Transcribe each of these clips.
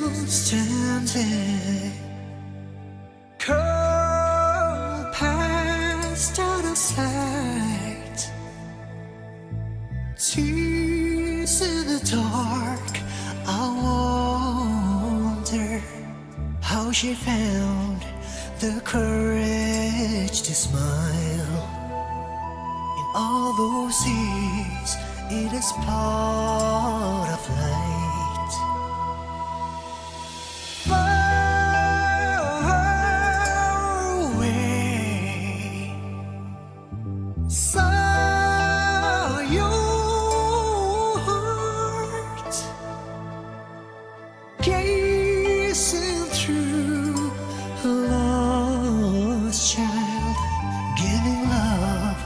still standing, cold past out of sight, tears in the dark. I wonder how she found the courage to smile. In all those years, it is part of light. Far away, saw your heart gazing through a lost child, giving love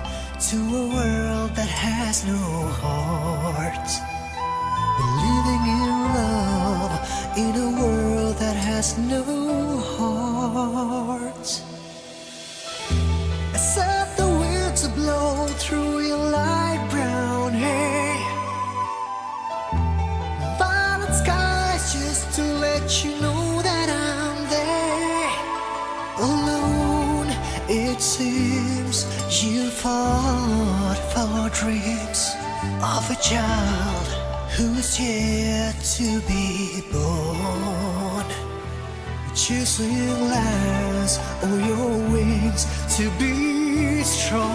to a world that has no heart, believing in love in a world that has no heart. I said the winds to blow through your light brown hair, violet skies just to let you know that I'm there. Alone, it seems you fought for dreams of a child who's yet to be born, chasing lines on your wings to be strong.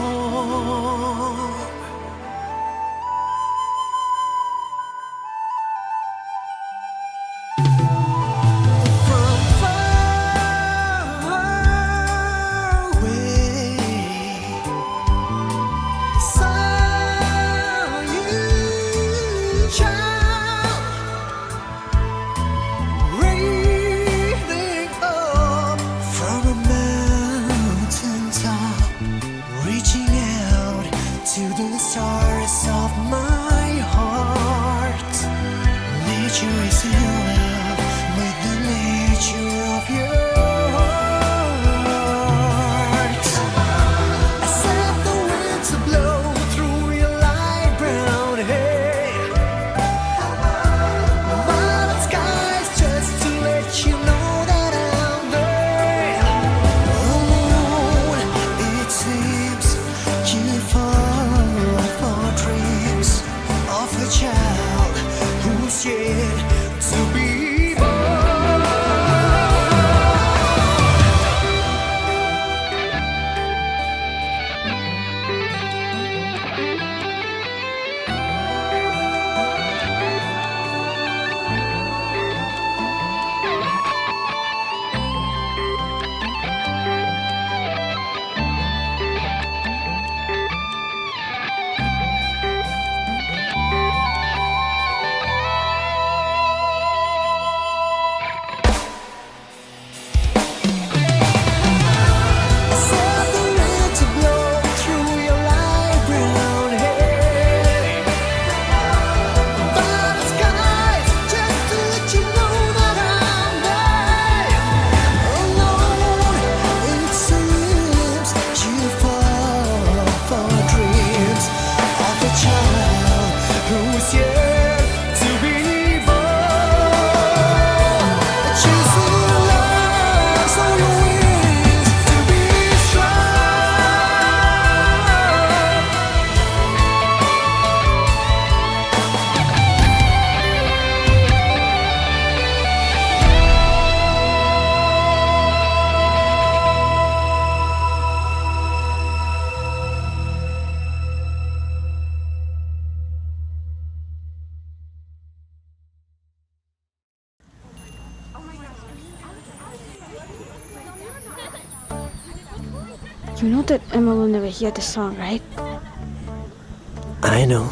From far away, saw you, child, raining up from a mountain top, reaching out to the stars of my heart. Nature is in love with the nature of your heart. I set the winds to blow through your light brown hair, violet skies just to let you know that I'm there. Alone, it seems you fall for dreams of a child who's yet to be born. I said the wind to blow through your light brown hair, violet skies just to let you know that I'm there. Alone, it seems you fall for dreams of a child who's yet to be born, chasing lies on your wings to be strong. You know that Emma will never hear this song, right? I know.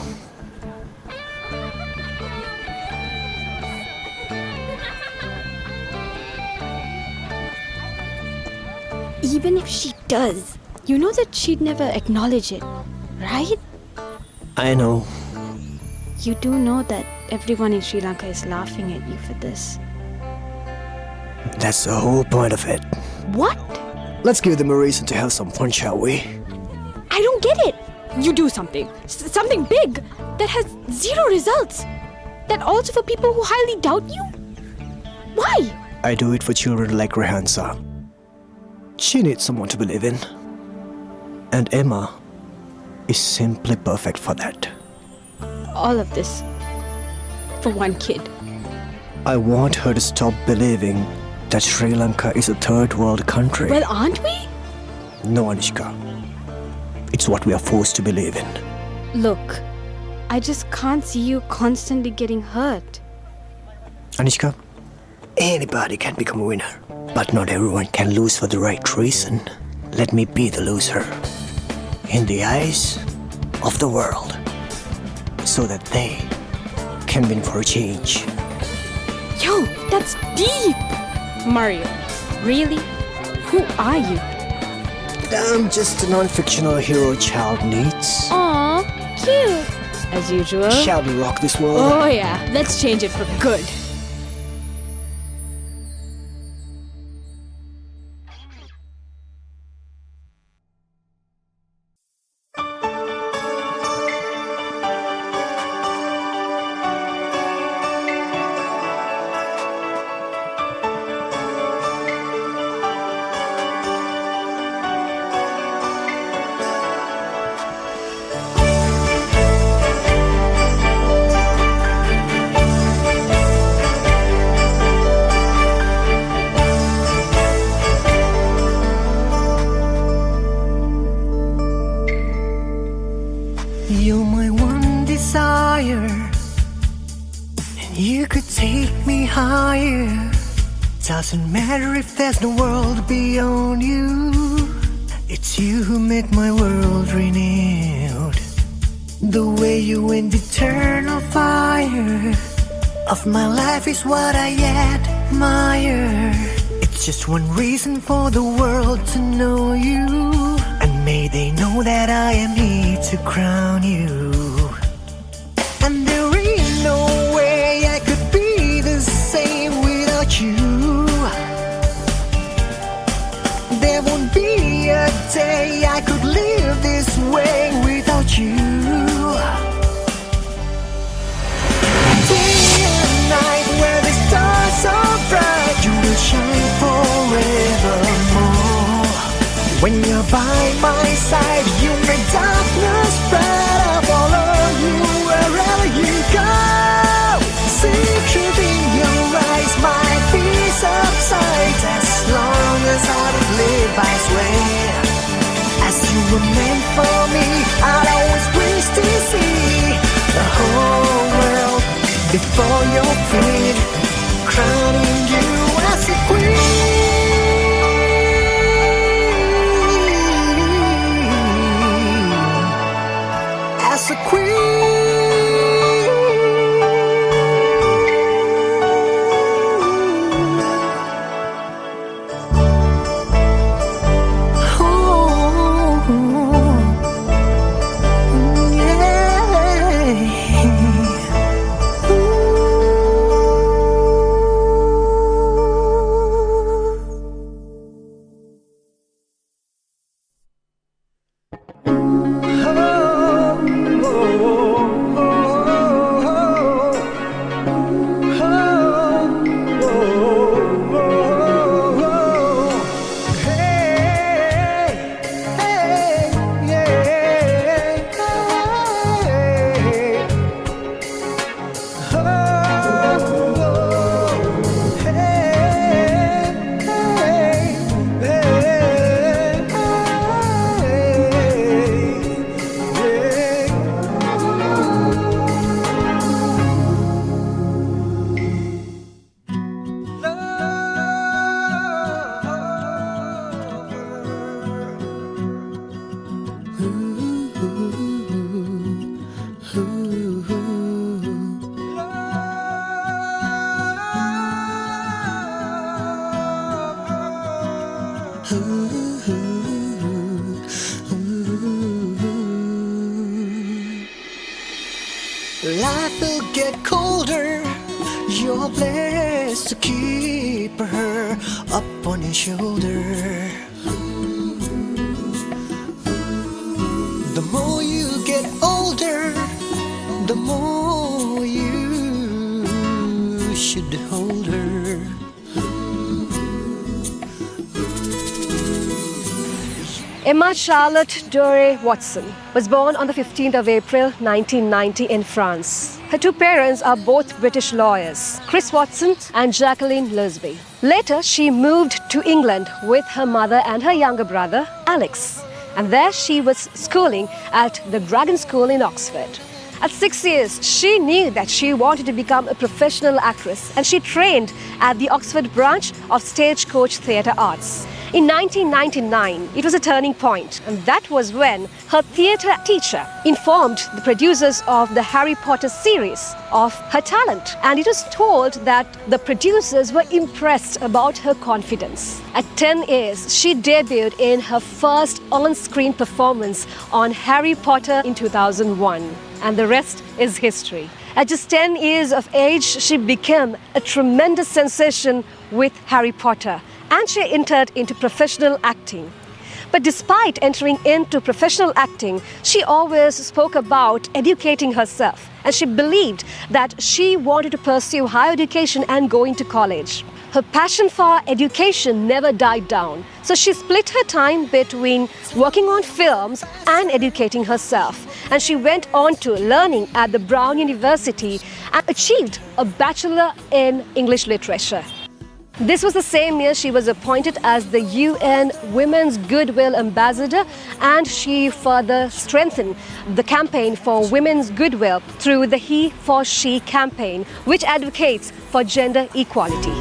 Even if she does, you know that she'd never acknowledge it, right? I know. You do know that everyone in Sri Lanka is laughing at you for this. That's the whole point of it. What? Let's give them a reason to have some fun, shall we? I don't get it. You do something, something big that has zero results. That also for people who highly doubt you. Why? I do it for children like Rehansa. She needs someone to believe in. And Emma is simply perfect for that. All of this for one kid. I want her to stop believing that Sri Lanka is a third world country. Well, aren't we? No, Anushka. It's what we are forced to believe in. Look, I just can't see you constantly getting hurt. Anushka, anybody can become a winner, but not everyone can lose for the right reason. Let me be the loser in the eyes of the world, so that they can win for a change. Yo, that's deep! Mario, really? Who are you? I'm just a non-fictional hero child needs. Aw, cute! As usual. Shall we rock this world? Oh yeah, let's change it for good. You're my one desire, and you could take me higher. Doesn't matter if there's no world beyond you. It's you who make my world renewed. The way you wind eternal fire of my life is what I admire. It's just one reason for the world to know you, and may they know that I am here to crown you. And there ain't no way I could be the same without you. There won't be a day I could live this way without you. Day and night where the stars are bright, you will shine forevermore. When you're by my side, you make darkness bright. I follow you wherever you go. Secret in your eyes, my peace subsides. As long as I would live, I swear. As you were meant for me, I'd always wish to see the whole world before your feet, crowning you as a queen. As a life will get colder. You're blessed to keep her up on your shoulder. The more you get older, the more you should hold her. Emma Charlotte Dore Watson was born on the 15th of April 1990 in France. Her two parents are both British lawyers, Chris Watson and Jacqueline Lisby. Later, she moved to England with her mother and her younger brother, Alex. And there she was schooling at the Dragon School in Oxford. At 6 years, she knew that she wanted to become a professional actress, and she trained at the Oxford branch of Stagecoach Theatre Arts. In 1999, it was a turning point, and that was when her theatre teacher informed the producers of the Harry Potter series of her talent. And it was told that the producers were impressed about her confidence. At 10 years, she debuted in her first on-screen performance on Harry Potter in 2001. And the rest is history. At just 10 years of age, she became a tremendous sensation with Harry Potter, and she entered into professional acting. But despite entering into professional acting, she always spoke about educating herself, and she believed that she wanted to pursue higher education and go into college. Her passion for education never died down, so she split her time between working on films and educating herself. And she went on to learning at the Brown University and achieved a Bachelor in English Literature. This was the same year she was appointed as the UN Women's Goodwill Ambassador, and she further strengthened the campaign for women's goodwill through the He for She campaign, which advocates for gender equality.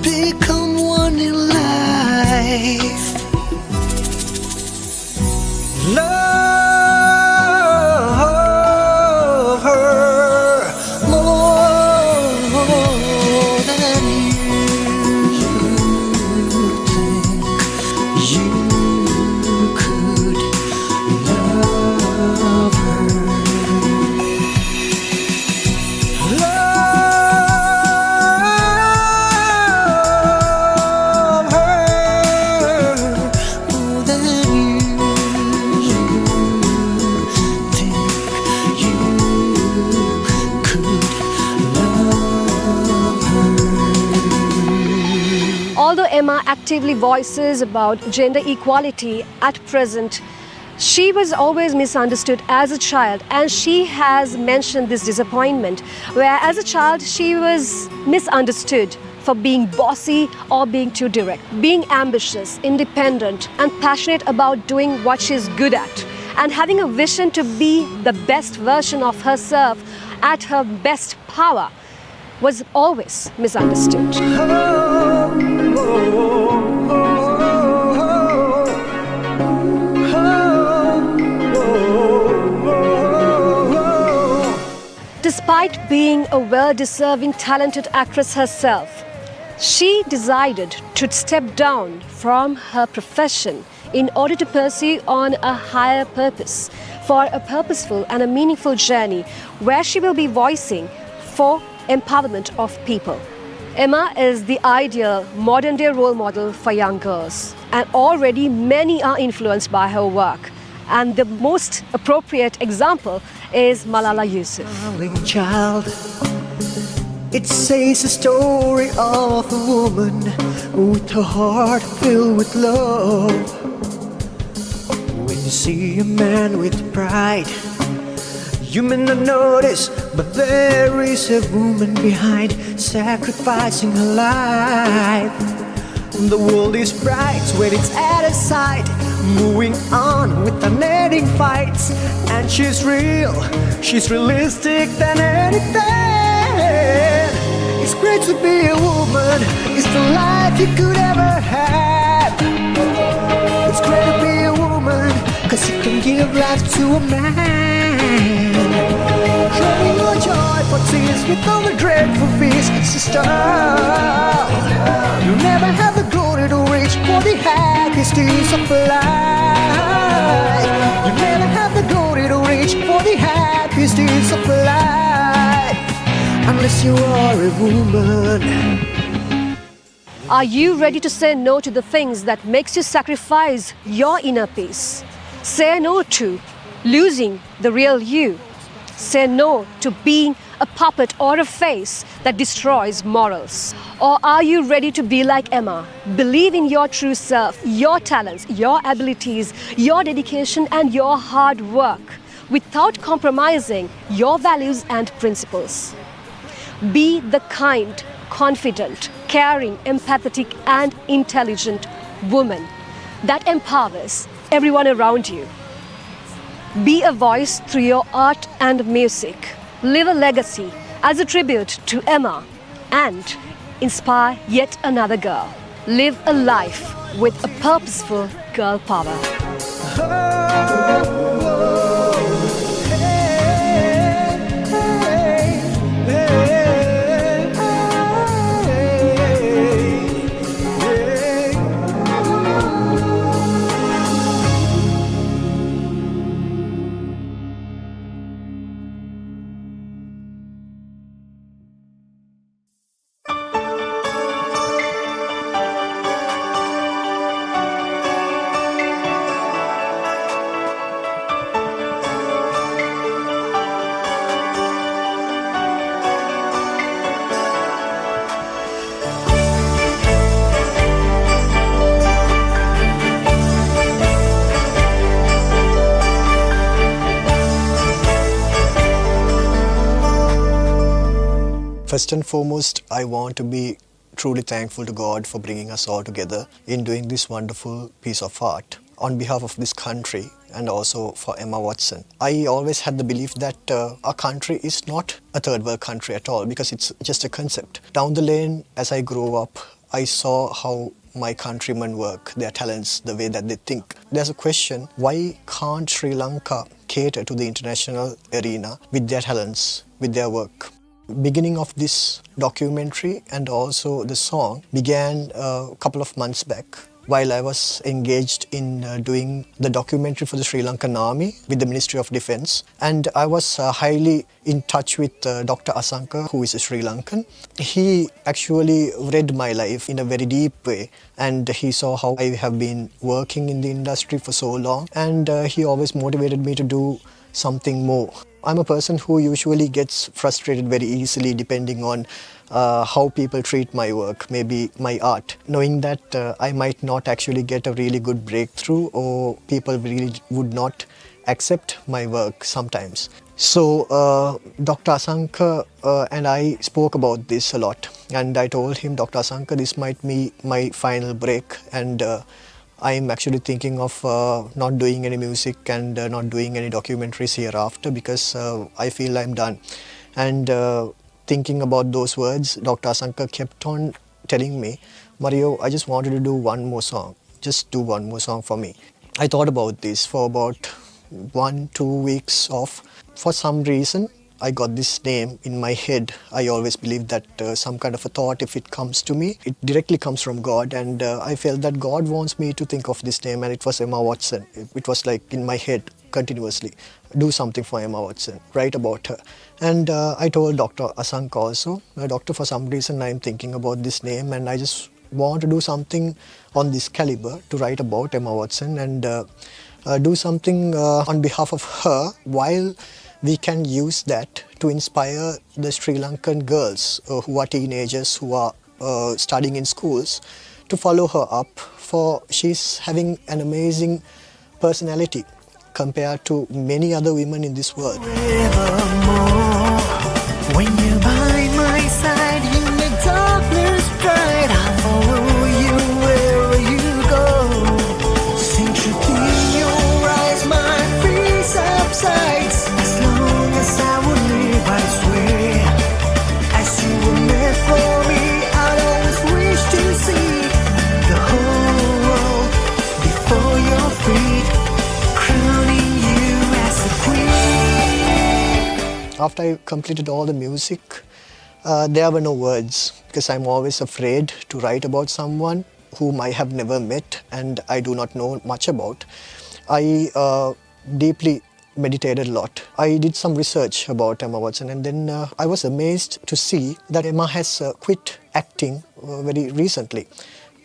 Become one in life. Love her more than you think you could love her. Love her more than you think you could love her. Although Emma actively voices about gender equality at present, she was always misunderstood as a child, and she has mentioned this disappointment, where as a child she was misunderstood for being bossy or being too direct, being ambitious, independent, and passionate about doing what she's good at, and having a vision to be the best version of herself at her best power was always misunderstood. Despite being a well-deserving, talented actress herself, she decided to step down from her profession in order to pursue on a higher purpose, for a purposeful and a meaningful journey where she will be voicing for empowerment of people. Emma is the ideal modern-day role model for young girls, and already many are influenced by her work. And the most appropriate example is Malala Yousafzai. Darling child, it says a story of a woman with her heart filled with love. When you see a man with pride, you may not notice, but there is a woman behind, sacrificing her life. The world is bright when it's at her side, moving on with unending fights. And she's real, she's realistic than anything. It's great to be a woman, it's the life you could ever have. It's great to be a woman, cause you can give life to a man. Trading your joy for tears with all the dreadful fears, sister. You'll never have the glory to reach for the happiest days of life. You'll never have the glory to reach for the happiest days of life, unless you are a woman. Are you ready to say no to the things that makes you sacrifice your inner peace? Say no to losing the real you. Say no to being a puppet or a face that destroys morals? Or are you ready to be like Emma? Believe in your true self, your talents, your abilities, your dedication and your hard work without compromising your values and principles. Be the kind, confident, caring, empathetic and intelligent woman that empowers everyone around you. Be a voice through your art and music. Live a legacy as a tribute to Emma and inspire yet another girl. Live a life with a purposeful girl power. First and foremost, I want to be truly thankful to God for bringing us all together in doing this wonderful piece of art on behalf of this country and also for Emma Watson. I always had the belief that our country is not a third world country at all because it's just a concept. Down the lane, as I grew up, I saw how my countrymen work, their talents, the way that they think. There's a question, why can't Sri Lanka cater to the international arena with their talents, with their work? Beginning of this documentary and also the song began a couple of months back while I was engaged in doing the documentary for the Sri Lankan Army with the Ministry of Defence, and I was highly in touch with Dr. Asanka, who is a Sri Lankan. He actually read my life in a very deep way, and he saw how I have been working in the industry for so long, and he always motivated me to do something more. I'm a person who usually gets frustrated very easily depending on how people treat my work, maybe my art, knowing that I might not actually get a really good breakthrough or people really would not accept my work sometimes. So Dr. Asanka and I spoke about this a lot, and I told him, Dr. Asanka, this might be my final break, and I'm actually thinking of not doing any music and not doing any documentaries hereafter because I feel I'm done. And thinking about those words, Dr. Asanka kept on telling me, Mario, I just wanted to do one more song. Just do one more song for me. I thought about this for about 1-2 weeks off. For some reason, I got this name in my head. I always believe that some kind of a thought, if it comes to me, it directly comes from God, and I felt that God wants me to think of this name, and it was Emma Watson. It was like in my head continuously. Do something for Emma Watson, write about her. And I told Dr. Asanka also, Doctor, for some reason I'm thinking about this name and I just want to do something on this caliber to write about Emma Watson and do something on behalf of her while we can use that to inspire the Sri Lankan girls who are teenagers, who are studying in schools, to follow her up, for she's having an amazing personality compared to many other women in this world. Forevermore, when you're by my side in the darkness bright, I'll follow you wherever you go. Sympathy in your eyes, my face subsides. As long as I will live, I swear, as you were meant for me, I'll always wish to see the whole world before your feet, crowning you as a queen. After I completed all the music, there were no words because I'm always afraid to write about someone whom I have never met and I do not know much about. I deeply meditated a lot. I did some research about Emma Watson, and then I was amazed to see that Emma has quit acting very recently.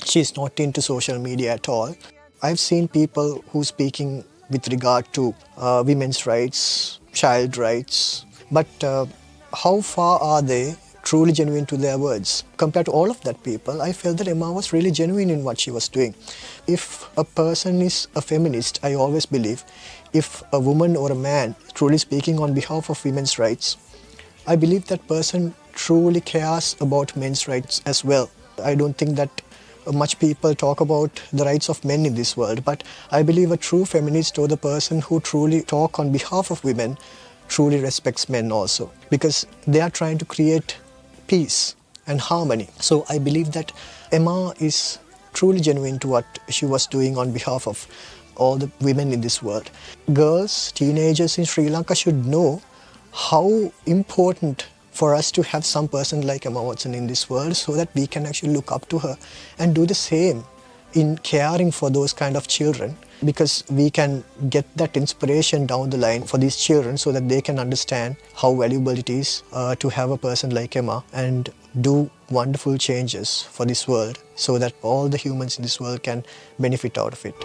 She's not into social media at all. I've seen people who speaking with regard to women's rights, child rights, but how far are they truly genuine to their words? Compared to all of that people, I felt that Emma was really genuine in what she was doing. If a person is a feminist, I always believe, if a woman or a man truly speaking on behalf of women's rights, I believe that person truly cares about men's rights as well. I don't think that much people talk about the rights of men in this world, but I believe a true feminist or the person who truly talk on behalf of women truly respects men also, because they are trying to create peace and harmony. So I believe that Emma is truly genuine to what she was doing on behalf of all the women in this world. Girls, teenagers in Sri Lanka should know how important for us to have some person like Emma Watson in this world, so that we can actually look up to her and do the same in caring for those kind of children, because we can get that inspiration down the line for these children so that they can understand how valuable it is to have a person like Emma and do wonderful changes for this world, so that all the humans in this world can benefit out of it.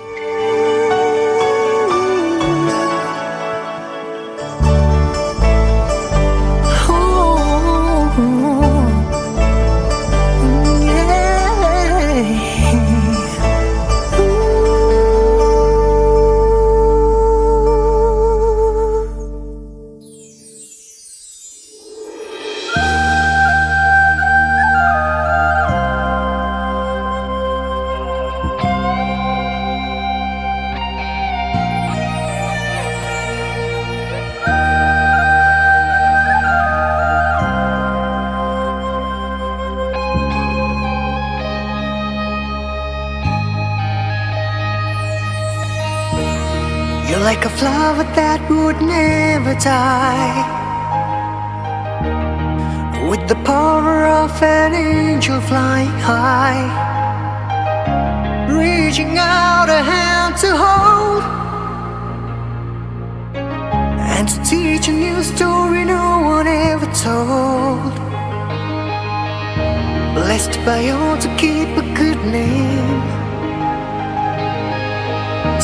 You're like a flower that would never die, with the power of an angel flying high, reaching out a hand to hold and to teach a new story no one ever told. Blessed by all to keep a good name,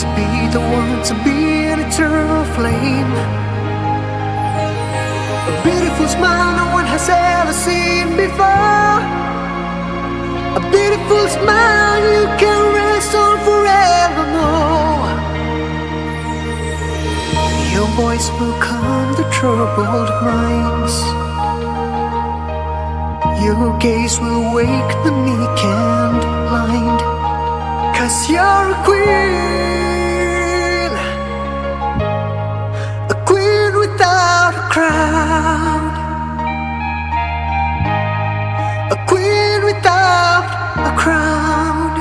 to be the one, to be an eternal flame. A beautiful smile no one has ever seen before, a beautiful smile you can rest on forevermore. Your voice will calm the troubled minds, your gaze will wake the meek and blind, 'cause you're a queen, a queen without a crown, a queen without a crown.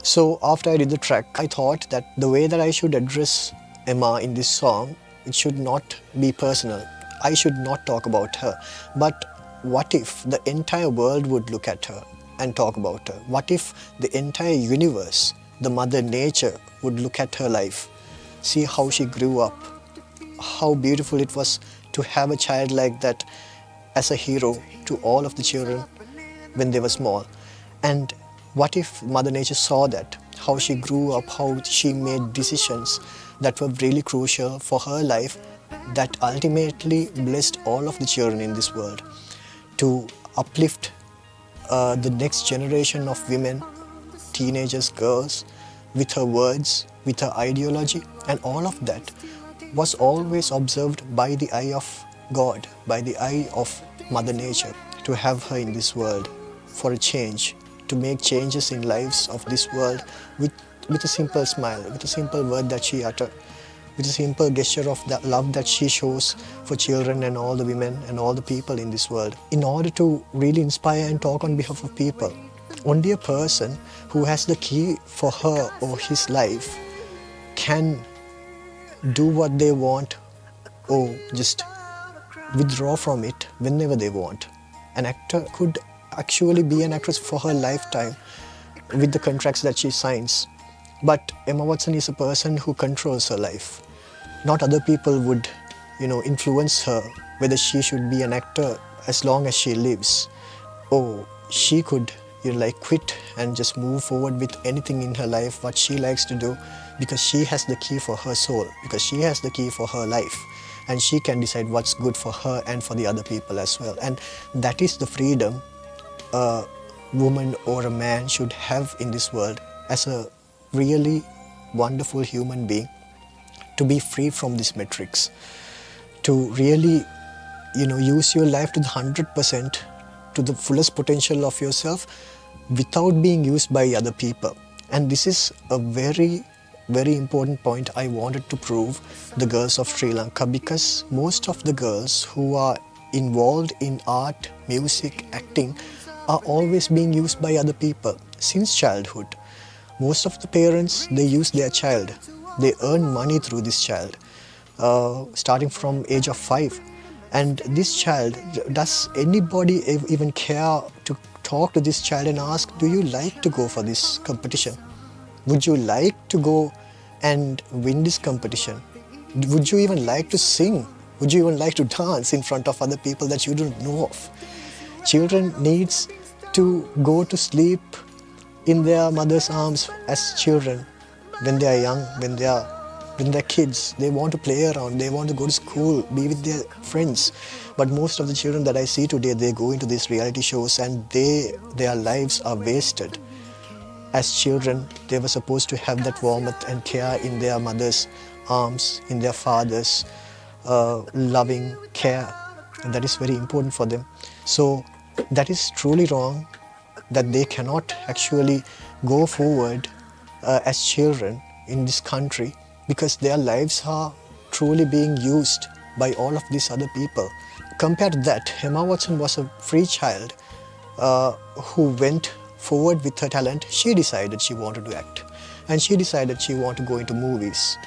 So after I did the track, I thought that the way that I should address Emma in this song, it should not be personal. I should not talk about her. But what if the entire world would look at her and talk about her? What if the entire universe, the mother nature, would look at her life, see how she grew up, how beautiful it was to have a child like that as a hero to all of the children when they were small. And what if Mother Nature saw that, how she grew up, how she made decisions that were really crucial for her life, that ultimately blessed all of the children in this world, to uplift the next generation of women, teenagers, girls, with her words, with her ideology, and all of that was always observed by the eye of God, by the eye of Mother Nature, to have her in this world for a change, to make changes in lives of this world with a simple smile, with a simple word that she uttered, with a simple gesture of that love that she shows for children and all the women and all the people in this world. In order to really inspire and talk on behalf of people, only a person who has the key for her or his life can do what they want or just withdraw from it whenever they want. An actor could actually be an actress for her lifetime with the contracts that she signs. But Emma Watson is a person who controls her life. Not other people would, influence her whether she should be an actor as long as she lives. Or she could, quit and just move forward with anything in her life, what she likes to do. because she has the key for her soul, because she has the key for her life, and she can decide what's good for her and for the other people as well. And that is the freedom a woman or a man should have in this world as a really wonderful human being, to be free from these metrics, to really, use your life to the 100%, to the fullest potential of yourself without being used by other people. And this is a very, very important point I wanted to prove the girls of Sri Lanka, because most of the girls who are involved in art, music, acting are always being used by other people since childhood. Most of the parents, they use their child. They earn money through this child, starting from age of 5. And this child, does anybody even care to talk to this child and ask, do you like to go for this competition? Would you like to go and win this competition? Would you even like to sing? Would you even like to dance in front of other people that you don't know of? Children needs to go to sleep in their mother's arms as children when they are young, when they're kids. They want to play around, they want to go to school, be with their friends. But most of the children that I see today, they go into these reality shows and their lives are wasted. As children, they were supposed to have that warmth and care in their mother's arms, in their father's loving care, and that is very important for them. So that is truly wrong, that they cannot actually go forward as children in this country, because their lives are truly being used by all of these other people. Compared to that, Emma Watson was a free child who went forward with her talent. She decided she wanted to act, and she decided she wanted to go into movies,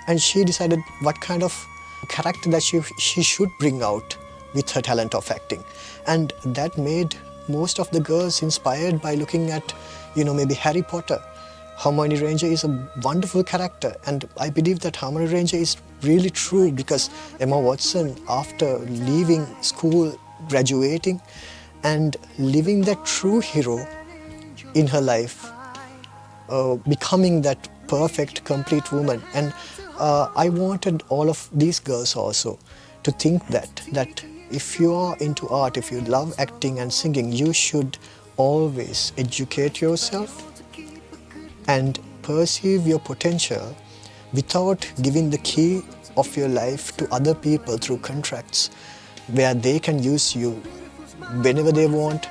and she decided what kind of character that she should bring out with her talent of acting. And that made most of the girls inspired by looking at, maybe Harry Potter. Hermione Granger is a wonderful character, and I believe that Hermione Granger is really true, because Emma Watson, after leaving school, graduating, and living that true hero in her life, becoming that perfect, complete woman. And I wanted all of these girls also to think that if you are into art, if you love acting and singing, you should always educate yourself and perceive your potential without giving the key of your life to other people through contracts, where they can use you whenever they want,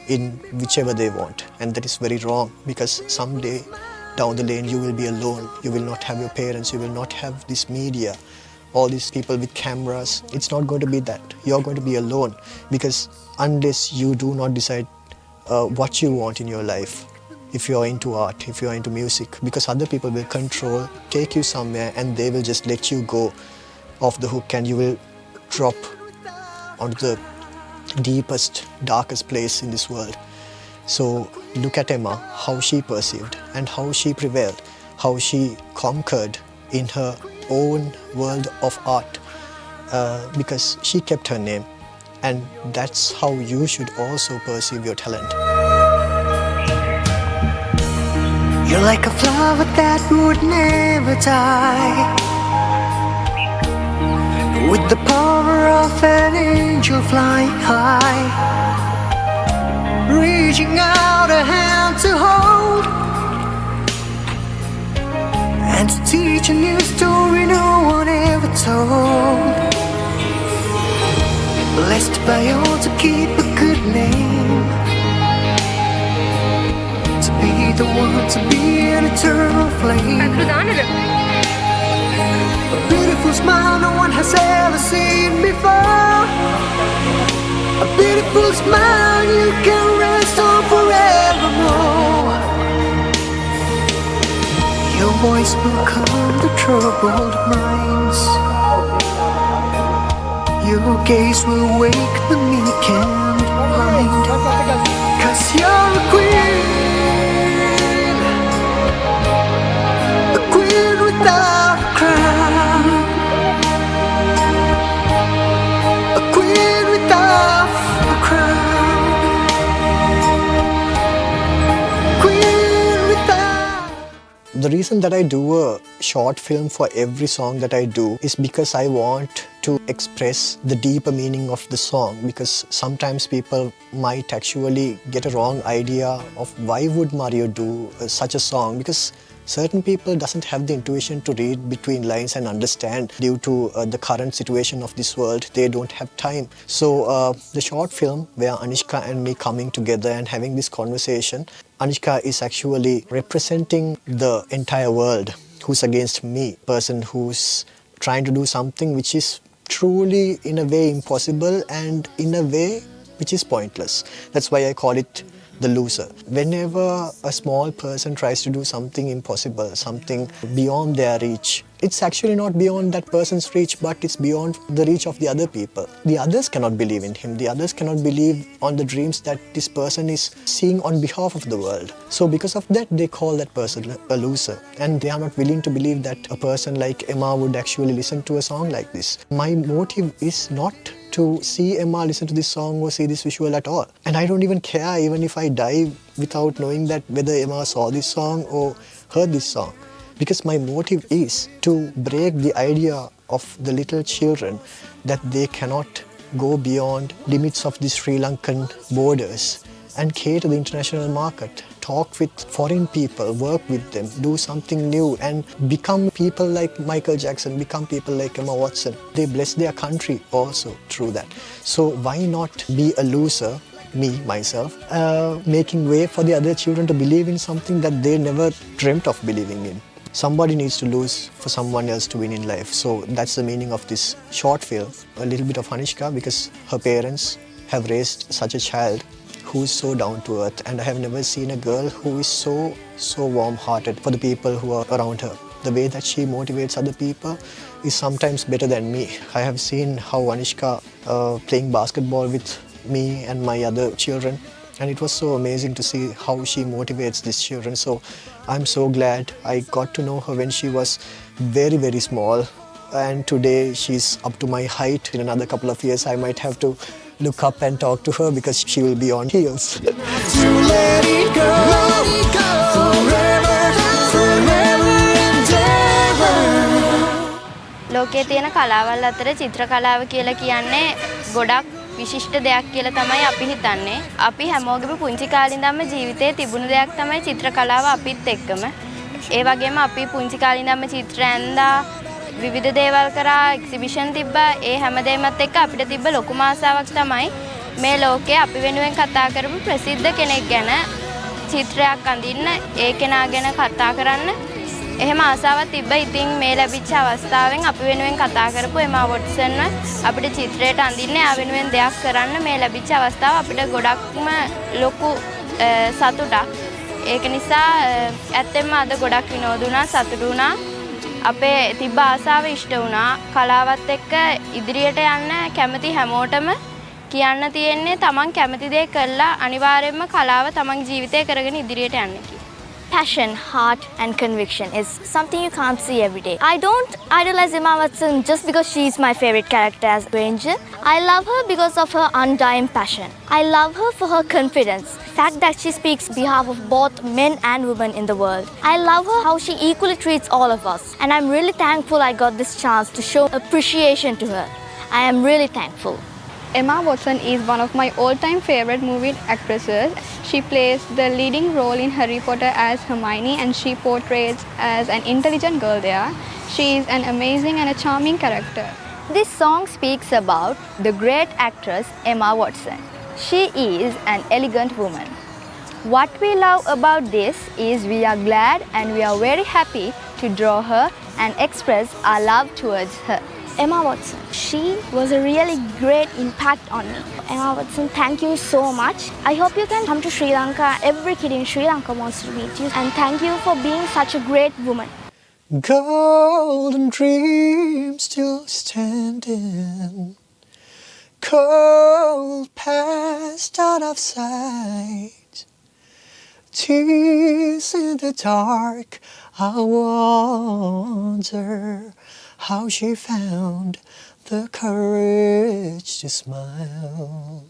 in whichever they want. And that is very wrong, because someday down the lane you will be alone. You will not have your parents, you will not have this media, all these people with cameras. It's not going to be that. You're going to be alone, because unless you do not decide what you want in your life, if you're into art, if you're into music, because other people will control, take you somewhere, and they will just let you go off the hook, and you will drop onto the deepest, darkest place in this world. So look at Emma, how she perceived and how she prevailed, how she conquered in her own world of art, because she kept her name. And that's how you should also perceive your talent. You're like a flower that would never die, with the power of an angel flying high, reaching out a hand to hold and to teach a new story no one ever told. Blessed by all to keep a good name, to be the one to be an eternal flame. A beautiful smile no one has ever seen before. A beautiful smile you can rest on forevermore. Your voice will calm the troubled minds. Your gaze will wake the meek and blind. 'Cause you're a queen without a crown, a queen without a crown, queen without. The reason that I do a short film for every song that I do is because I want to express the deeper meaning of the song, because sometimes people might actually get a wrong idea of why would Mario do such a song, because certain people doesn't have the intuition to read between lines and understand due to the current situation of this world. They don't have time. So the short film where Anushka and me coming together and having this conversation, Anushka is actually representing the entire world who's against me, person who's trying to do something which is truly in a way impossible and in a way which is pointless. That's why I call it the loser. Whenever a small person tries to do something impossible, something beyond their reach, it's actually not beyond that person's reach, but it's beyond the reach of the other people. The others cannot believe in him. The others cannot believe on the dreams that this person is seeing on behalf of the world. So because of that, they call that person a loser. And they are not willing to believe that a person like Emma would actually listen to a song like this. My motive is not to see Emma listen to this song or see this visual at all. And I don't even care even if I die without knowing that whether Emma saw this song or heard this song. Because my motive is to break the idea of the little children that they cannot go beyond limits of the Sri Lankan borders and cater to the international market. Talk with foreign people, work with them, do something new and become people like Michael Jackson, become people like Emma Watson. They bless their country also through that. So why not be a loser, me, myself, making way for the other children to believe in something that they never dreamt of believing in. Somebody needs to lose for someone else to win in life. So that's the meaning of this short film. A little bit of Anushka because her parents have raised such a child who is so down to earth, and I have never seen a girl who is so warm-hearted for the people who are around her. The way that she motivates other people is sometimes better than me. I have seen how Anushka playing basketball with me and my other children, and it was so amazing to see how she motivates these children. So I'm so glad I got to know her when she was very small, and today she's up to my height. In another couple of years I might have to look up and talk to her because she will be on heels. To let it go, forever, forever and ever. ලෝකයේ තියෙන කලාවල් අතර චිත්‍ර කලාව කියලා කියන්නේ ගොඩක් විශිෂ්ට දෙයක් කියලා තමයි අපි හිතන්නේ. අපි හැමෝගෙම පුංචි කාලේ ඉඳන්ම ජීවිතේ තිබුණු දෙයක් තමයි චිත්‍ර කලාව අපිත් එක්කම. ඒ වගේම අපි පුංචි කාලේ ඉඳන්ම චිත්‍ර ඇඳා විවිධ දේවල් කරා එක්සිබිෂන් තිබ්බා. ඒ හැමදේමත් එක්ක අපිට තිබ්බ ලොකුම ආසාවක් තමයි මේ ලෝකේ අපි වෙනුවෙන් කතා කරපු ප්‍රසිද්ධ කෙනෙක් ගැන චිත්‍රයක් අඳින්න, ඒ කෙනා ගැන කතා කරන්න. එහෙම ආසාවක් තිබ්බා. ඉතින් මේ ලැබිච්ච අවස්ථාවෙන් අපි වෙනුවෙන් කතා කරපු එමා වොට්සන්ව අපිට චිත්‍රයට අඳින්න, ආ වෙනුවෙන් දෙයක් කරන්න මේ ලැබිච්ච අවස්ථාව අපිට ගොඩක්ම ලොකු සතුටක්. ඒක නිසා ඇත්තෙන්ම අද ගොඩක් විනෝද වුණා, සතුටු වුණා. අපේ තිබ්බ ආසාව ඉෂ්ට වුණා. කලාවත් එක්ක ඉදිරියට යන්න කැමති හැමෝටම කියන්න තියෙන්නේ තමන් කැමති දේ කළා අනිවාර්යයෙන්ම කලාව තමන් ජීවිතේ කරගෙන ඉදිරියට යන්න කියලා. Passion, heart and conviction is something you can't see every day. I don't idolize Emma Watson just because she's my favorite character as Angel. I love her because of her undying passion. I love her for her confidence, fact that she speaks behalf of both men and women in the world. I love her how she equally treats all of us, and I'm really thankful I got this chance to show appreciation to her. I am really thankful. Emma Watson is one of my all-time favorite movie actresses. She plays the leading role in Harry Potter as Hermione, and she portrays as an intelligent girl there. She is an amazing and a charming character. This song speaks about the great actress Emma Watson. She is an elegant woman. What we love about this is we are glad and we are very happy to draw her and express our love towards her. Emma Watson, she was a really great impact on me. Emma Watson, thank you so much. I hope you can come to Sri Lanka. Every kid in Sri Lanka wants to meet you. And thank you for being such a great woman. Golden dreams still standing, cold past out of sight. Tears in the dark, I wonder how she found the courage to smile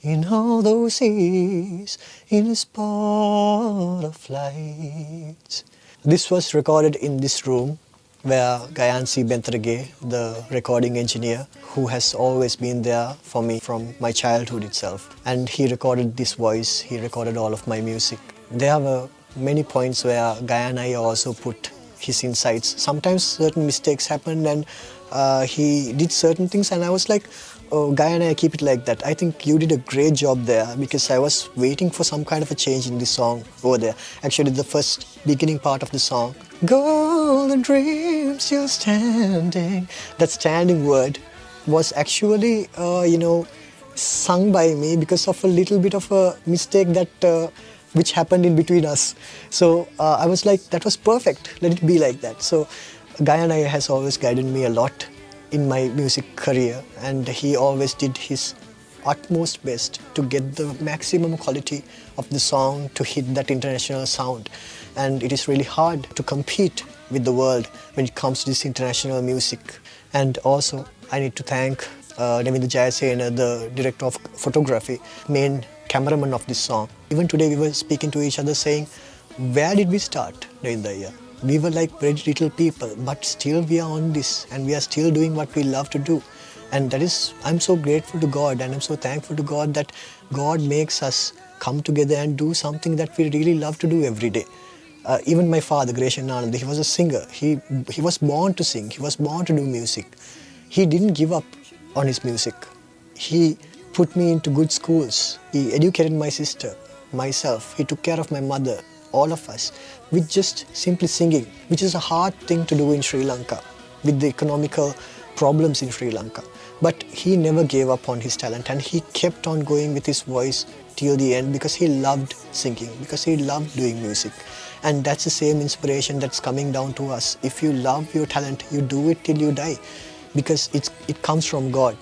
in all those years in a spot of light. This was recorded in this room where Gayansi Bentarage, the recording engineer, who has always been there for me from my childhood itself. And he recorded this voice, he recorded all of my music. There were many points where Gayanai also put his insights. Sometimes certain mistakes happened and he did certain things and I was like, oh, Gayanai, keep it like that. I think you did a great job there because I was waiting for some kind of a change in this song over there. Actually, the first beginning part of the song, golden dreams you're standing, that standing word was actually, sung by me because of a little bit of a mistake that which happened in between us. So I was like, that was perfect, let it be like that. So Gayanai has always guided me a lot in my music career and he always did his utmost best to get the maximum quality of the song to hit that international sound. And it is really hard to compete with the world when it comes to this international music. And also I need to thank Navinda Jayasena, the director of photography, main cameraman of this song. Even today we were speaking to each other saying, where did we start, Navinda? We were like very little people, but still we are on this and we are still doing what we love to do. And that is, I'm so grateful to God and I'm so thankful to God that God makes us come together and do something that we really love to do every day. Even my father, Greshan Anand, he was a singer. He was born to sing. He was born to do music. He didn't give up on his music. He put me into good schools. He educated my sister, myself. He took care of my mother, all of us, with just simply singing, which is a hard thing to do in Sri Lanka, with the economical problems in Sri Lanka. But he never gave up on his talent and he kept on going with his voice till the end because he loved singing, because he loved doing music. And that's the same inspiration that's coming down to us. If you love your talent, you do it till you die because it comes from God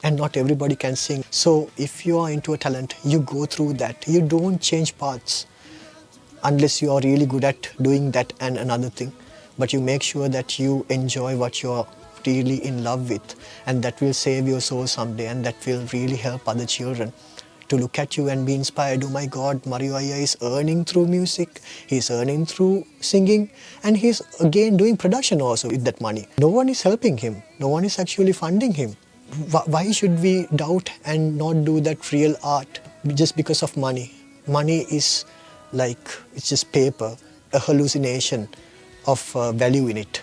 and not everybody can sing. So if you are into a talent, you go through that. You don't change paths unless you are really good at doing that and another thing. But you make sure that you enjoy what you are really in love with and that will save your soul someday and that will really help other children to look at you and be inspired. Oh my God, Mario Aya is earning through music, he's earning through singing and he's again doing production also with that money. No one is helping him, no one is actually funding him. Why should we doubt and not do that real art just because of money? Money is like, it's just paper, a hallucination of value in it.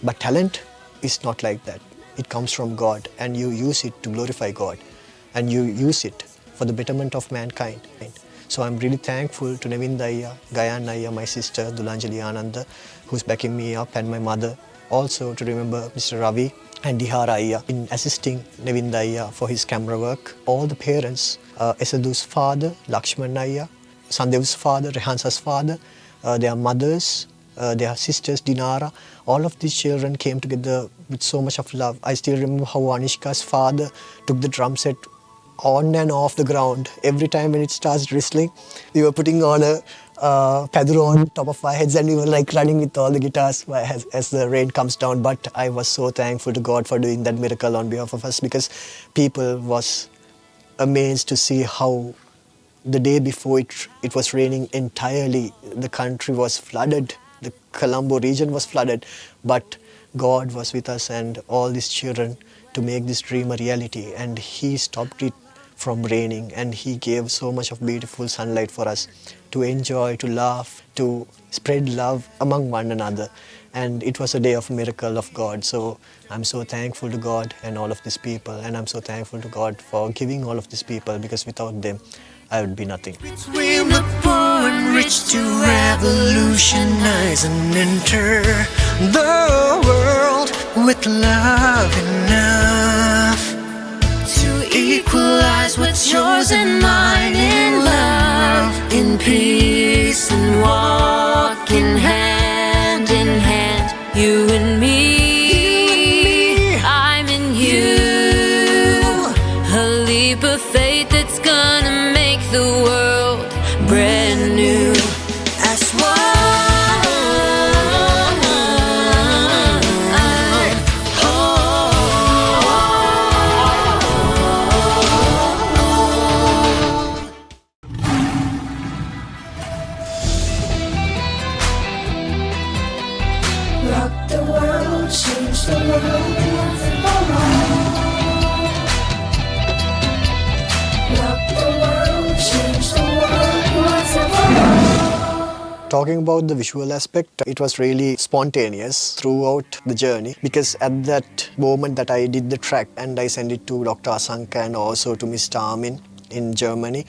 But talent is not like that. It comes from God and you use it to glorify God and you use it for the betterment of mankind. So I'm really thankful to Navinda Ayya, Gayan Ayya, my sister Dulanjali Ananda, who's backing me up, and my mother. Also to remember Mr. Ravi and Dihara Ayya in assisting Navinda Ayya for his camera work. All the parents, Esadu's father, Lakshman Ayya, Sandev's father, Rehansa's father, their mothers, their sisters, Dinara, all of these children came together with so much of love. I still remember how Anishka's father took the drum set on and off the ground. Every time when it starts whistling, we were putting on a padru on top of our heads and we were like running with all the guitars as the rain comes down. But I was so thankful to God for doing that miracle on behalf of us because people was amazed to see how the day before it was raining entirely. The country was flooded. The Colombo region was flooded. But God was with us and all these children to make this dream a reality. And He stopped it from raining and He gave so much of beautiful sunlight for us to enjoy, to laugh, to spread love among one another. And it was a day of miracle of God. So I'm so thankful to God and all of these people. And I'm so thankful to God for giving all of these people because without them, I would be nothing. Between the poor and rich to revolutionize and enter the world with love enough to equalize what's yours and mine in love, in peace and walking hand in hand, you and me, I'm in you, a leap of faith that's gonna make the world brand new. As one. change the world once and for all. Rock the world, change the world once and for all. Talking about the visual aspect, it was really spontaneous throughout the journey, because at that moment that I did the track and I sent it to Dr. Asanka and also to Mr. Armin in Germany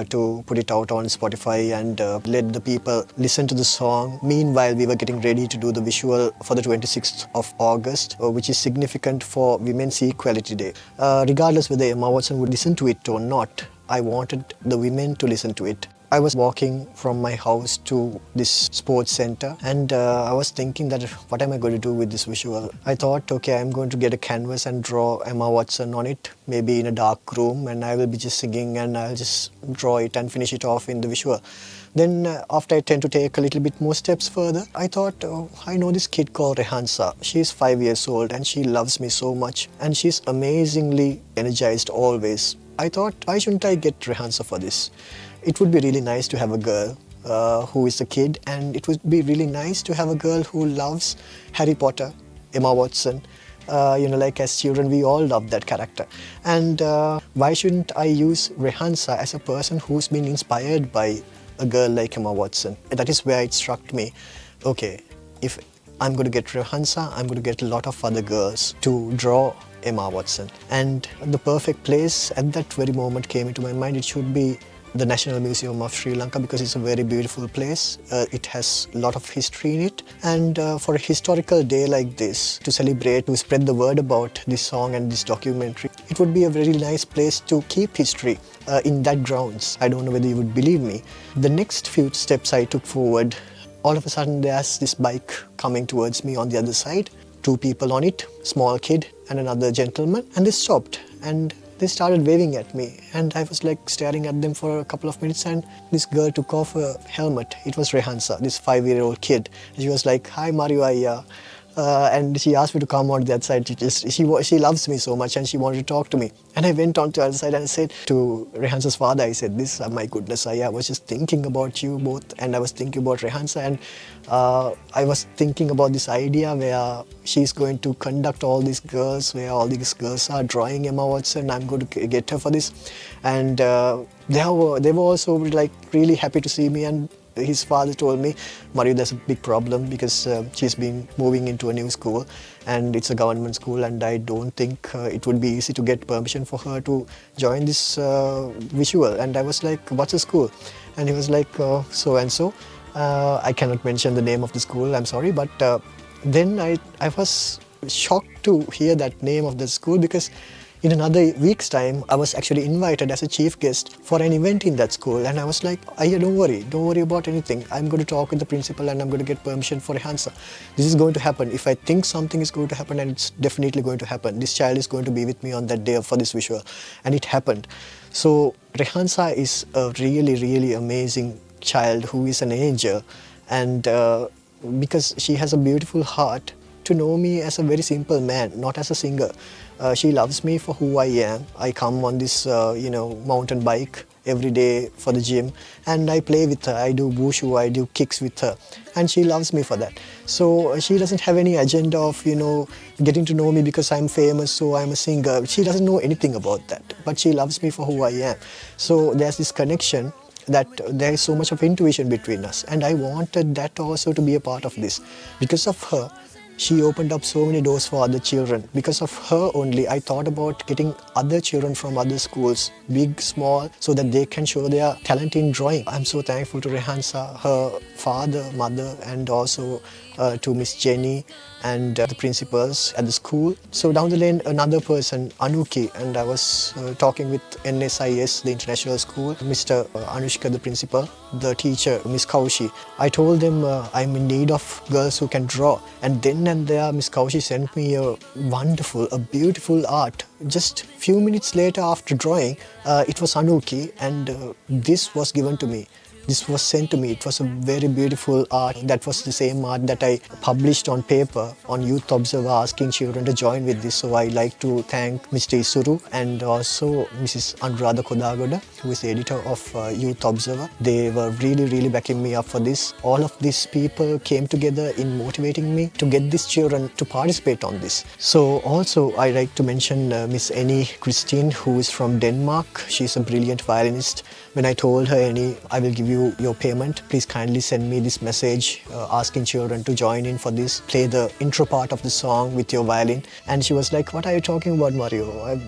to put it out on Spotify and let the people listen to the song. Meanwhile, we were getting ready to do the visual for the 26th of August, which is significant for Women's Equality Day. Regardless whether Emma Watson would listen to it or not, I wanted the women to listen to it. I was walking from my house to this sports center and I was thinking that what am I going to do with this visual? I thought, okay, I'm going to get a canvas and draw Emma Watson on it, maybe in a dark room, and I will be just singing and I'll just draw it and finish it off in the visual. Then after I tend to take a little bit more steps further, I thought, oh, I know this kid called Rehansa. She's 5 years old and she loves me so much and she's amazingly energized always. I thought, why shouldn't I get Rehansa for this? It would be really nice to have a girl who is a kid, and it would be really nice to have a girl who loves Harry Potter, Emma Watson. Like as children, we all love that character. And why shouldn't I use Rehansa as a person who's been inspired by a girl like Emma Watson? That is where it struck me. Okay, if I'm going to get Rehansa, I'm going to get a lot of other girls to draw Emma Watson. And the perfect place at that very moment came into my mind. It should be the National Museum of Sri Lanka, because it's a very beautiful place. It has a lot of history in it, and for a historical day like this, to celebrate, to spread the word about this song and this documentary, it would be a very nice place to keep history in that grounds. I don't know whether you would believe me. The next few steps I took forward, all of a sudden there's this bike coming towards me on the other side, 2 people on it, small kid and another gentleman, and they stopped and they started waving at me, and I was like staring at them for a couple of minutes, and this girl took off her helmet. It was Rehansa, this 5-year-old kid. She was like, "Hi Mario Aya." And she asked me to come on that side. She loves me so much and she wanted to talk to me. And I went on to the other side and I said to Rehansa's father, I said, my goodness, I was just thinking about you both, and I was thinking about Rehansa, and I was thinking about this idea where she's going to conduct all these girls, where all these girls are drawing Emma Watson. I'm going to get her for this. And they were also like really happy to see me, and his father told me, Mario, there's a big problem because she's been moving into a new school and it's a government school, and I don't think it would be easy to get permission for her to join this visual. And I was like, what's the school? And he was like, so and so. I cannot mention the name of the school, I'm sorry, but then I was shocked to hear that name of the school, because in another week's time, I was actually invited as a chief guest for an event in that school. And I was like, don't worry about anything. I'm going to talk with the principal and I'm going to get permission for Rehansa. This is going to happen. If I think something is going to happen, and it's definitely going to happen. This child is going to be with me on that day for this visual. And it happened. So Rehansa is a really, really amazing child who is an angel. And because she has a beautiful heart, to know me as a very simple man, not as a singer. She loves me for who I am. I come on this, mountain bike every day for the gym, and I play with her. I do wushu, I do kicks with her, and she loves me for that. So she doesn't have any agenda of, getting to know me because I'm famous, so I'm a singer. She doesn't know anything about that, but she loves me for who I am. So there's this connection, that there is so much of intuition between us, and I wanted that also to be a part of this. Because of her, she opened up so many doors for other children. Because of her only, I thought about getting other children from other schools, big, small, so that they can show their talent in drawing. I'm so thankful to Rehansa, her father, mother, and also to Miss Jenny and the principals at the school. So down the lane, another person, Anuki, and I was talking with NSIS, the international school, Mr. Anushka, the principal, the teacher, Miss Kaushi. I told them I'm in need of girls who can draw. And then and there, Miss Kaushi sent me a beautiful art. Just few minutes later after drawing, it was Anuki, and this was given to me. this was sent to me. It was a very beautiful art. That was the same art that I published on paper on Youth Observer, asking children to join with this. So I like to thank Mr. Isuru and also Mrs. Anuradha Kodagoda, who is the editor of Youth Observer. They were really backing me up for this. All of these people came together in motivating me to get these children to participate on this. So also I like to mention Miss Annie Christine, who is from Denmark. She's a brilliant violinist. When I told her, Annie, I will give you your payment. Please kindly send me this message asking children to join in for this. Play the intro part of the song with your violin. And she was like, what are you talking about, Mario?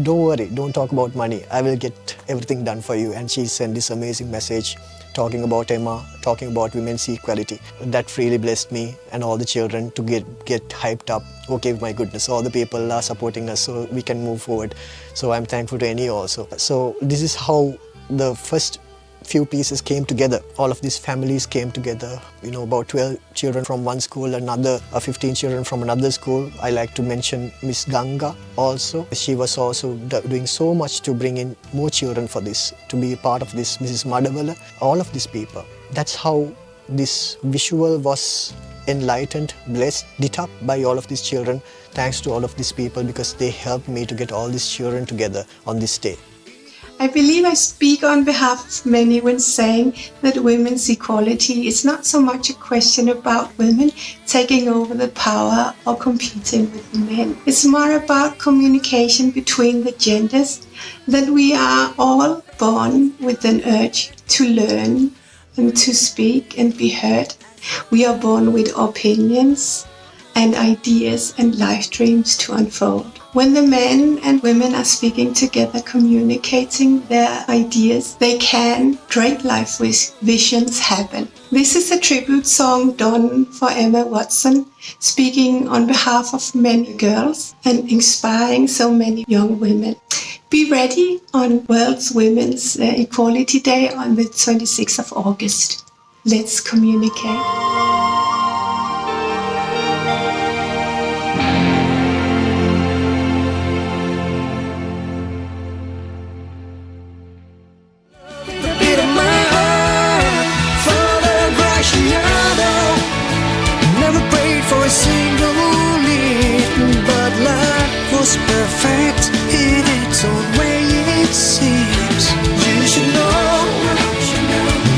Don't worry, don't talk about money. I will get everything done for you. And she sent this amazing message talking about Emma, talking about women's equality. That really blessed me and all the children to get hyped up. Okay, my goodness, all the people are supporting us so we can move forward. So I'm thankful to Annie also. So this is how the first few pieces came together. All of these families came together. You know, about 12 children from one school, another 15 children from another school. I like to mention Miss Ganga also. She was also doing so much to bring in more children for this, to be a part of this. Mrs. Madavala, all of these people. That's how this visual was enlightened, blessed, lit up by all of these children. Thanks to all of these people, because they helped me to get all these children together on this day. I believe I speak on behalf of many when saying that women's equality is not so much a question about women taking over the power or competing with men. It's more about communication between the genders, that we are all born with an urge to learn and to speak and be heard. We are born with opinions and ideas and life dreams to unfold. When the men and women are speaking together, communicating their ideas, they can create life with visions happen. This is a tribute song done for Emma Watson, speaking on behalf of many girls and inspiring so many young women. Be ready on World Women's Equality Day on the 26th of August. Let's communicate. Never prayed for a single need, but life was perfect in its own way, it seems. You should know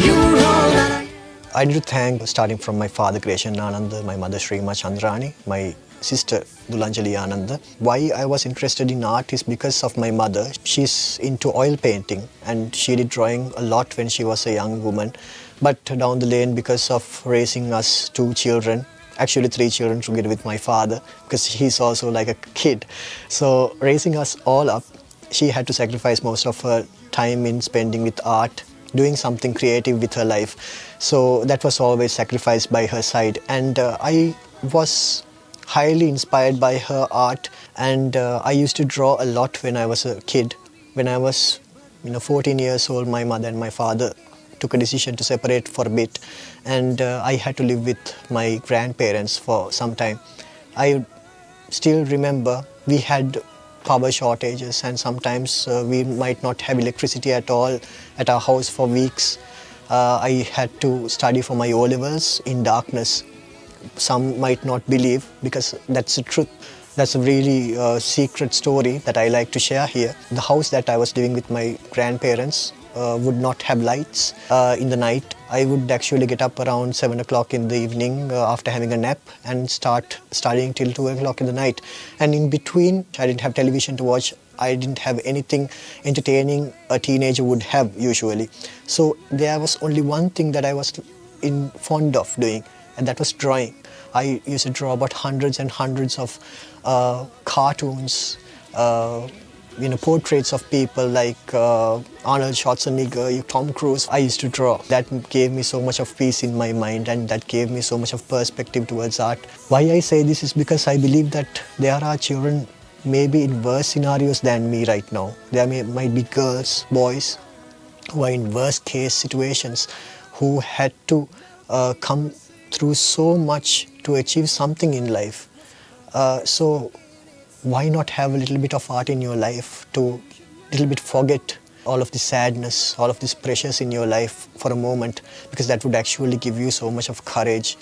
you're all that I need to thank, starting from my father, Greshan Ananda, my mother, Shrima Chandrani, my sister, Dulanjali Ananda. Why I was interested in art is because of my mother. She's into oil painting and she did drawing a lot when she was a young woman. But down the lane, because of raising us 2 children, actually 3 children together with my father, because he's also like a kid. So raising us all up, she had to sacrifice most of her time in spending with art, doing something creative with her life. So that was always sacrificed by her side. And I was highly inspired by her art, and I used to draw a lot when I was a kid. When I was 14 years old, my mother and my father took a decision to separate for a bit, and I had to live with my grandparents for some time. I still remember we had power shortages, and sometimes we might not have electricity at all at our house for weeks. I had to study for my O-levels in darkness. Some might not believe, because that's the truth. That's a really secret story that I like to share here. The house that I was living with my grandparents would not have lights in the night. I would actually get up around 7 o'clock in the evening after having a nap and start studying till 2 o'clock in the night. And in between, I didn't have television to watch. I didn't have anything entertaining a teenager would have usually. So there was only one thing that I was fond of doing, and that was drawing. I used to draw about hundreds and hundreds of cartoons, portraits of people like Arnold Schwarzenegger, Tom Cruise. I used to draw. That gave me so much of peace in my mind, and that gave me so much of perspective towards art. Why I say this is because I believe that there are children maybe in worse scenarios than me right now. There might be girls, boys who are in worst case situations, who had to come through so much to achieve something in life. So why not have a little bit of art in your life to little bit forget all of the sadness, all of these pressures in your life for a moment, because that would actually give you so much of courage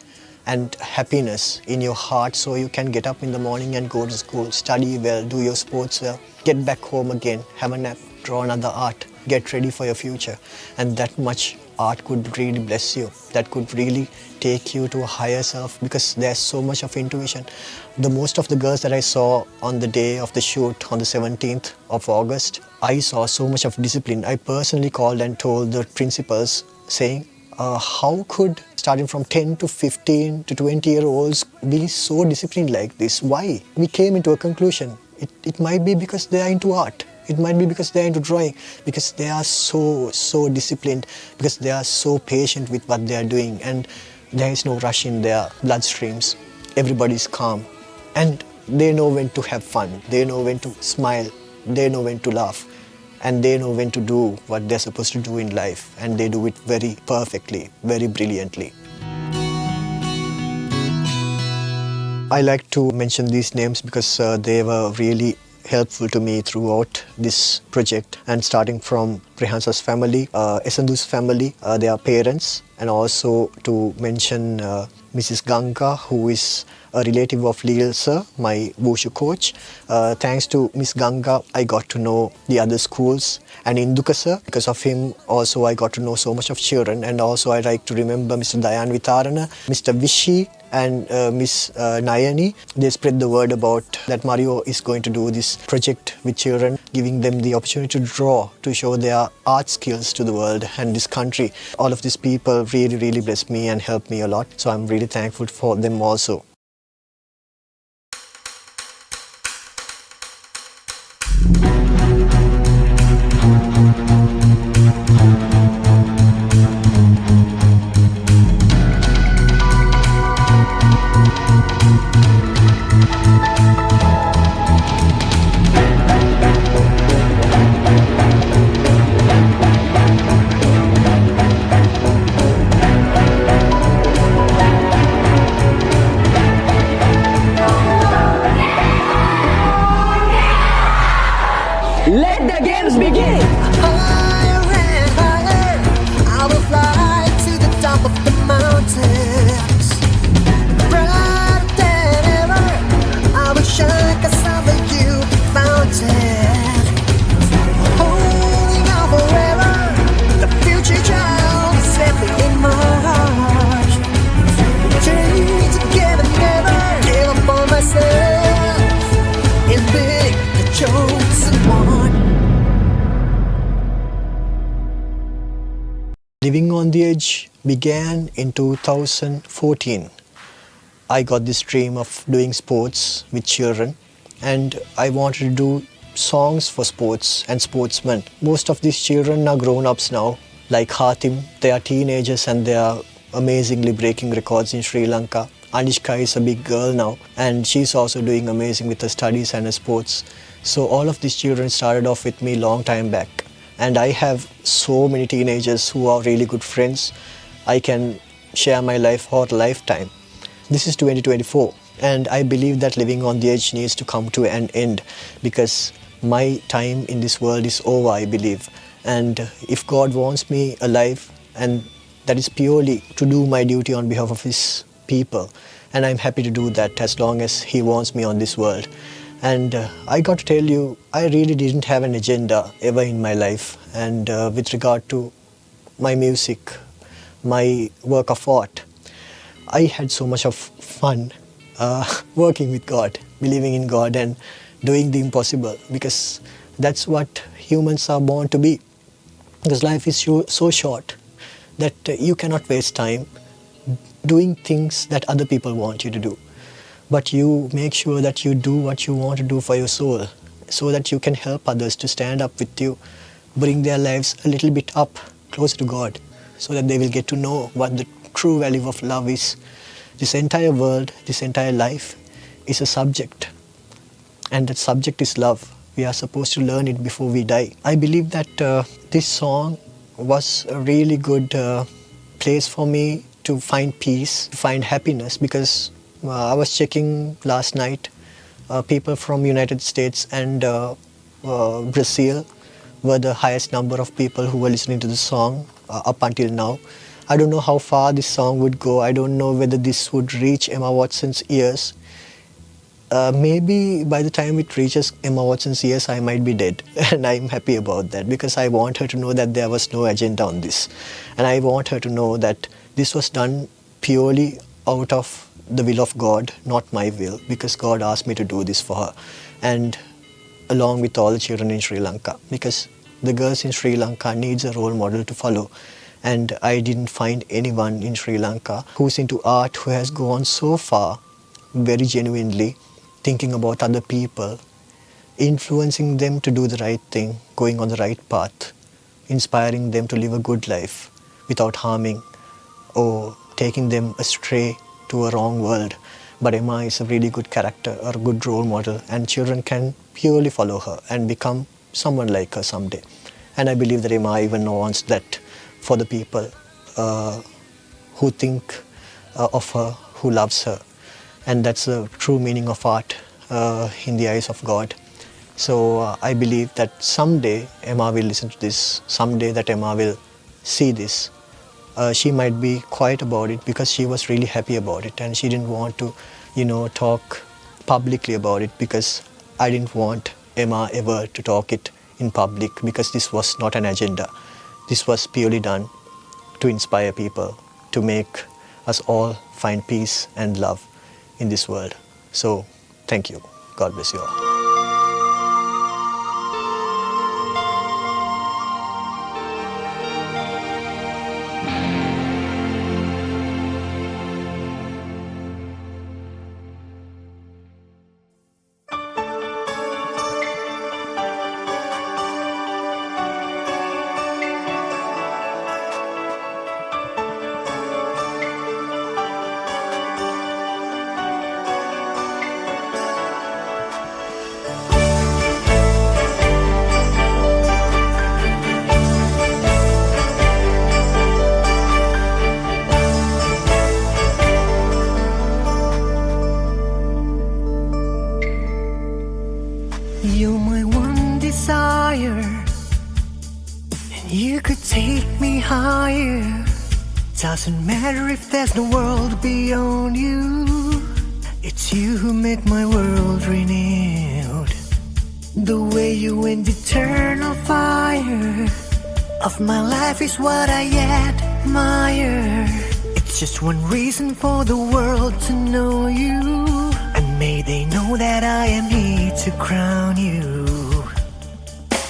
and happiness in your heart, so you can get up in the morning and go to school, study well, do your sports well, get back home again, have a nap, draw another art, get ready for your future. And that much art could really bless you. That could really take you to a higher self, because there's so much of intuition. The most of the girls that I saw on the day of the shoot on the 17th of August, I saw so much of discipline. I personally called and told the principals saying, how could starting from 10 to 15 to 20-year-olds be so disciplined like this? Why? We came into a conclusion. It might be because they are into art. It might be because they are into drawing, because they are so disciplined, because they are so patient with what they are doing, and there is no rush in their bloodstreams. Everybody is calm, and they know when to have fun. They know when to smile. They know when to laugh. And they know when to do what they're supposed to do in life, and they do it very perfectly, very brilliantly. I like to mention these names because they were really helpful to me throughout this project, and starting from Rehansa's family, Esandu's family, their parents, and also to mention Mrs. Ganga, who is a relative of Lil Sir, my wushu coach. Thanks to Miss Ganga, I got to know the other schools, and Induka Sir, because of him also I got to know so much of children. And also I like to remember Mr. Dayan Vitarana, Mr. Vishy, and Miss Nayani. They spread the word about that Mario is going to do this project with children, giving them the opportunity to draw, to show their art skills to the world and this country. All of these people really blessed me and helped me a lot, so I'm really thankful for them also. Let the games begin! Higher and higher, I will fly to the top of the mountains. Brighter than ever, I will shine 'cause I'm the youth fountain. Holding on forever, the future child is safely in my heart. Change together, never give up on myself, and being the chosen one. Living on the Edge began in 2014. I got this dream of doing sports with children, and I wanted to do songs for sports and sportsmen. Most of these children are grown-ups now, like Hatim. They are teenagers and they are amazingly breaking records in Sri Lanka. Anishka is a big girl now, and she's also doing amazing with her studies and her sports. So all of these children started off with me long time back. And I have so many teenagers who are really good friends. I can share my life for a lifetime. This is 2024, and I believe that Living on the Edge needs to come to an end, because my time in this world is over, I believe. And if God wants me alive, and that is purely to do my duty on behalf of His people, and I'm happy to do that as long as He wants me on this world. And I got to tell you, I really didn't have an agenda ever in my life. And with regard to my music, my work of art, I had so much of fun working with God, believing in God and doing the impossible, because that's what humans are born to be. Because life is so short that you cannot waste time doing things that other people want you to do. But you make sure that you do what you want to do for your soul, so that you can help others to stand up with you, bring their lives a little bit up, closer to God, so that they will get to know what the true value of love is. This entire world, this entire life is a subject, and that subject is love. We are supposed to learn it before we die. I believe that this song was a really good place for me to find peace, to find happiness, because I was checking last night, people from United States and Brazil were the highest number of people who were listening to the song up until now. I don't know how far this song would go. I don't know whether this would reach Emma Watson's ears. Maybe by the time it reaches Emma Watson's ears, I might be dead. And I'm happy about that because I want her to know that there was no agenda on this. And I want her to know that this was done purely out of the will of God, not my will, because God asked me to do this for her. And along with all the children in Sri Lanka, because the girls in Sri Lanka needs a role model to follow. And I didn't find anyone in Sri Lanka who's into art, who has gone so far, very genuinely, thinking about other people, influencing them to do the right thing, going on the right path, inspiring them to live a good life without harming or taking them astray to a wrong world. But Emma is a really good character or a good role model, and children can purely follow her and become someone like her someday. And I believe that Emma even wants that for the people who think of her, who loves her. And that's the true meaning of art in the eyes of God. So I believe that someday Emma will listen to this, someday that Emma will see this. She might be quiet about it because she was really happy about it, and she didn't want to, talk publicly about it, because I didn't want Emma ever to talk it in public, because this was not an agenda. This was purely done to inspire people, to make us all find peace and love in this world. So, thank you. God bless you all. You're my one desire, and you could take me higher. Doesn't matter if there's no world beyond you. It's you who make my world renewed. The way you wind eternal fire of my life is what I admire. It's just one reason for the world to know you. And may they know that I am here to crown you.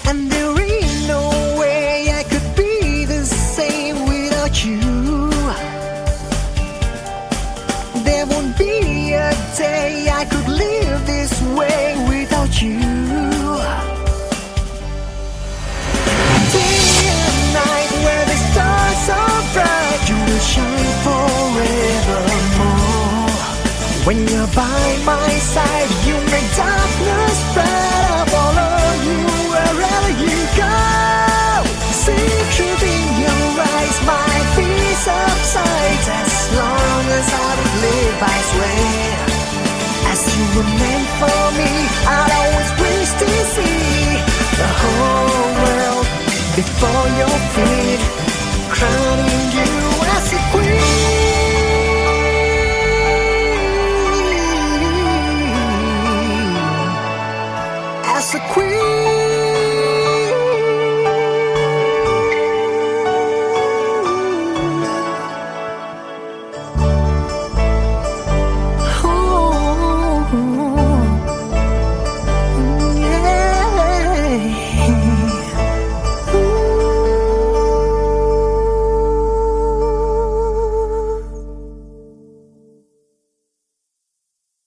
And there ain't no way I could be the same without you. There won't be a day I could live this way without you. Day and night where the stars are bright, you will shine forevermore. When you're by my side, you make darkness bright. I follow you wherever you go. See truth in your eyes, my peace of sight. As long as I would live, I swear, as you were meant for me, I'd always wish to see the whole world before your feet, crowning you as a queen. As a queen.